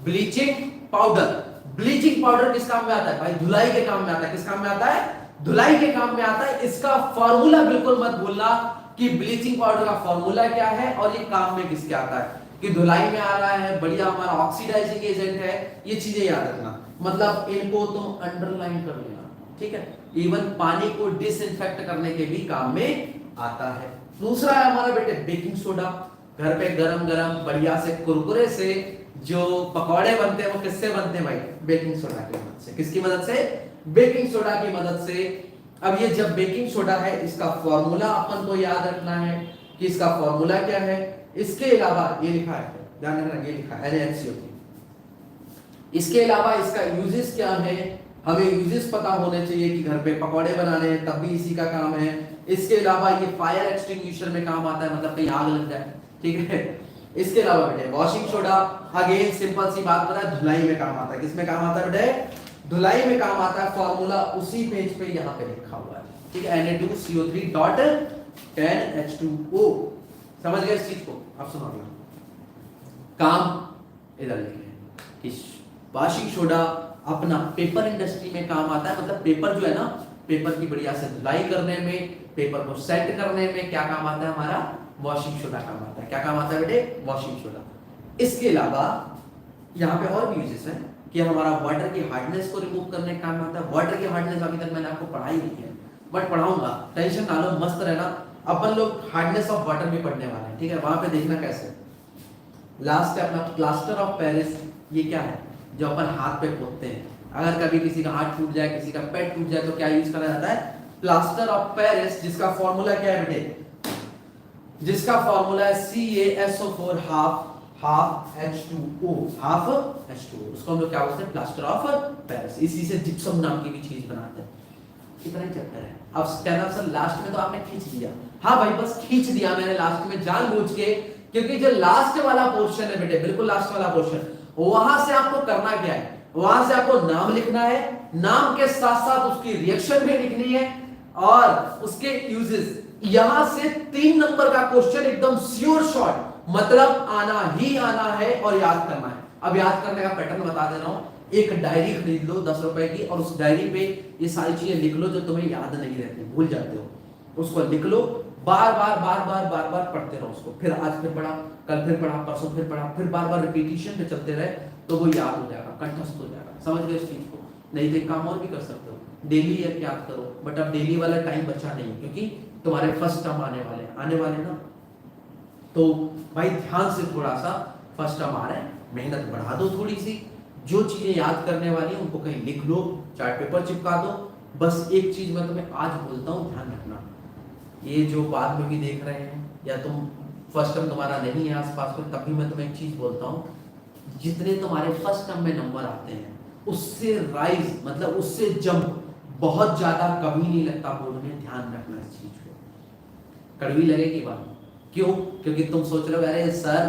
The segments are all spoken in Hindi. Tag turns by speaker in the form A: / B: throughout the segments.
A: Bleaching powder. ब्लीचिंग पाउडर किस काम में आता है भाई? धुलाई के काम में आता है। किस काम में आता है? धुलाई के काम में आता है। इसका फॉर्मूला बिल्कुल मत भूलना कि ब्लीचिंग पाउडर का फॉर्मूला क्या है और ये काम में किसके आता है, कि धुलाई में आ रहा है, बढ़िया हमारा ऑक्सीडाइजिंग एजेंट है, ये चीजें याद रखना। मतलब इनको तुम अंडरलाइन कर लेना, ठीक है। इवन पानी को डिसइंफेक्ट करने के भी काम में आता है। दूसरा है हमारा बेटे बेकिंग सोडा। घर पे गरम गरम बढ़िया से कुरकुरे से जो पकौड़े बनते हैं वो किससे बनते हैं भाई? बेकिंग सोडा की मदद से। किसकी मदद से? बेकिंग सोडा की मदद से। अब ये जब बेकिंग सोडा है, इसका फॉर्मूला अपन को याद रखना है कि इसका फॉर्मूला क्या है। इसके अलावा ये लिखा है, ध्यान रखना, ये लिखा है NaCO3। इसके अलावा इसका यूजेस क्या है, हमें यूजेस पता होने चाहिए कि घर पे पकौड़े बनाने हैं तब भी इसी का काम है। इसके अलावा ये फायर एक्सटिंग्विशर में काम आता है, मतलब कहीं आग लग जाए, ठीक है। इसके अलावा बेटे वॉशिंग सोडा, अगेन सिंपल सी बात बता, धुलाई में काम आता है। किसमें काम आता है बेटे? धुलाई में काम आता है। फॉर्मूला उसी पेज पे यहाँ पे लिखा हुआ है, ठीक है। Na2CO3.10H2O। समझ गए इस चीज को? अब सुनो अगला काम इधर लिखे कि वॉशिंग सोडा अपना पेपर इंडस्ट्री में काम आता है। मतलब पेपर जो है ना, पेपर की बढ़िया से धुलाई करने में, पेपर को सेट करने में क्या काम आता है हमारा? वॉशिंग सोडा काम आता है। क्या काम आता है बेटे? Washing soda. इसके अलावा यहाँ पे और भी यूजेस है कि हमारा वाटर की हार्डनेस को रिमूव करने का काम आता है। वाटर की हार्डनेस अभी तक मैंने आपको पढ़ाई नहीं है, बट पढ़ाऊंगा, टेंशन ना लो, मस्त रहना। अपन लोग हार्डनेस ऑफ वाटर भी पढ़ने वाले हैं, ठीक है। वहां पे देखना कैसे। लास्ट है अपना प्लास्टर ऑफ पेरिस। ये क्या है? जो अपन हाथ पे पोतते हैं। अगर कभी किसी का हाथ टूट जाए, किसी का पैर टूट जाए, तो क्या यूज करा जाता है? Plaster of Paris. जिसका फॉर्मूला क्या है बेटे? जिसका फॉर्मूला है CaSO4 half H2O, half H2O। उसको हम लोग क्या बोलते हैं? Plaster of Paris. इसी से जिप्सम नाम की भी चीज बनाते हैं। कितना ही चैप्टर है। अब कहना सर लास्ट में तो आपने खींच दिया। हाँ भाई, बस खींच दिया मैंने लास्ट में जानबूझ के, क्योंकि जो लास्ट वाला पोर्शन है बेटे, बिल्कुल लास्ट वाला पोर्शन, वहां से आपको करना क्या है? वहां से आपको नाम लिखना है, नाम के साथ साथ उसकी रिएक्शन भी लिखनी है और उसके यूजेस। यहां से 3 नंबर का क्वेश्चन एकदम श्योर शॉट, मतलब आना ही आना है और याद करना है। अब याद करने का पैटर्न बता दे रहा हूं। एक डायरी खरीद लो 10 रुपए की, और उस डायरी पे ये सारी चीजें लिख लो जो तुम्हें याद नहीं रहती, भूल जाते हो। उसको लिख लो, बार बार पढ़ते रहो उसको। फिर आज फिर पढ़ा, कल फिर पढ़ा, परसों फिर पढ़ा, फिर बार बार रिपीटिशन पे चलते रहे तो वो याद हो जाएगा, कंठस्थ हो जाएगा। समझ गए इस चीज को? नहीं तो एक काम और भी कर सकते हो, डेली याद करो। बट अब डेली वाला टाइम बचा नहीं, क्योंकि तुम्हारे फर्स्ट टर्म आने वाले ना, तो भाई ध्यान से थोड़ा सा फर्स्ट टर्म आ रहे हैं, मेहनत बढ़ा दो थोड़ी सी। जो चीजें याद करने वाली है उनको कहीं लिख लो, चार्ट पेपर चिपका दो। बस एक चीज मैं तुम्हें आज बोलता हूँ, ध्यान रखना। ये जो बाद में भी देख रहे हैं, या तुम फर्स्ट टर्म तुम्हारा नहीं है आसपास में, तब भी मैं तुम्हें एक चीज बोलता हूँ, जितने तुम्हारे फर्स्ट टर्म में नंबर आते हैं उससे राइज, मतलब उससे जंप बहुत ज्यादा कभी नहीं लगता बोर्ड में। ध्यान रखना इस चीज को। कड़वी लगेगी बात, क्यों? क्योंकि तुम सोच रहे हो अरे सर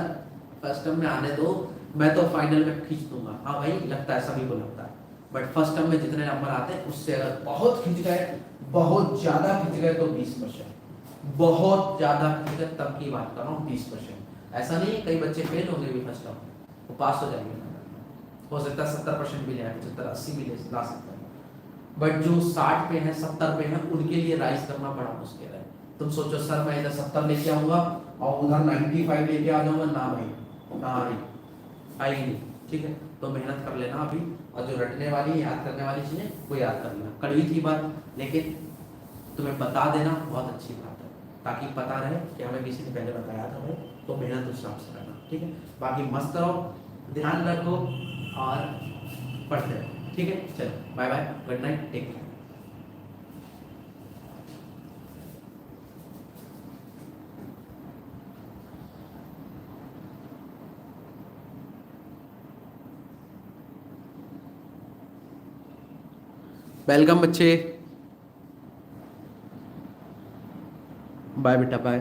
A: फर्स्ट टर्म में आने दो, मैं तो फाइनल में खींच दूंगा। हाँ भाई, लगता है, सभी को लगता है। बट फर्स्ट टर्म में जितने नंबर आते हैं उससे अगर बहुत खींच गए, बहुत ज्यादा खींच गए तो 20%, बहुत ज्यादा खींच गए तब की बात कर रहा हूँ, 20%। ऐसा नहीं कई बच्चे फेल होंगे भी फर्स्ट टर्म, वो पास हो जाएंगे। हो सकता है 70% भी ले आए, 75-80 भी ला सकते हैं। बट जो 60 पे है, 70 पे है, उनके लिए राइज करना बड़ा मुश्किल है। तुम सोचो सर मैं इधर 70 लेके आऊंगा और उधर 95 लेके आ जाऊंगा, ना भाई, कहाँ नहीं आएगी नहीं, ठीक है। तो मेहनत कर लेना अभी, और जो रटने वाली, याद करने वाली चीजें वो याद कर लेना। कड़वी थी बात, लेकिन तुम्हें बता देना बहुत अच्छी बात है, ताकि पता रहे कि हमें किसी ने पहले बताया था भाई, तो मेहनत उस हिसाब से करना, ठीक है। बाकी मस्त रहो, ध्यान रखो और पढ़ते रहो, ठीक है। चलो bye bye, good night, take care. Welcome बच्चे, बाय बेटा, बाय।